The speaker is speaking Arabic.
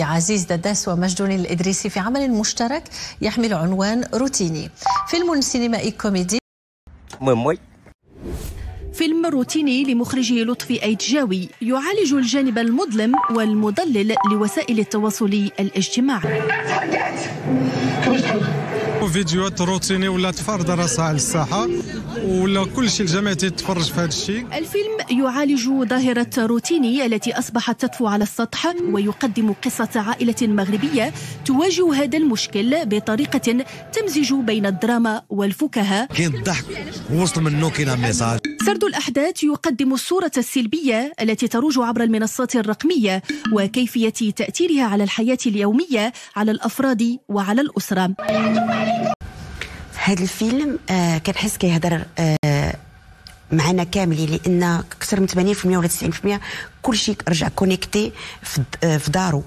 عزيز دداس ومجدون الإدريسي في عمل مشترك يحمل عنوان روتيني. فيلم سينمائي كوميدي. فيلم روتيني لمخرجه لطفي أيتجاوي يعالج الجانب المظلم والمضلل لوسائل التواصل الاجتماعي. فيديوهات روتيني ولات فارضه راسها على الساحه ولا كل شيء الجميع تتفرج في هذا الشيء. الفيلم يعالج ظاهرة روتيني التي أصبحت تطفو على السطح، ويقدم قصة عائلة مغربية تواجه هذا المشكل بطريقة تمزج بين الدراما والفكاهة. كاين الضحك وسط منه كاين ميساج. سرد الأحداث يقدم الصورة السلبية التي تروج عبر المنصات الرقمية وكيفية تأثيرها على الحياة اليومية على الأفراد وعلى الأسرة. هذا الفيلم كنحس كيهضر معنا كاملين، لان اكثر من 80% ولا 90% كلشي رجع كونيكتي في دارو.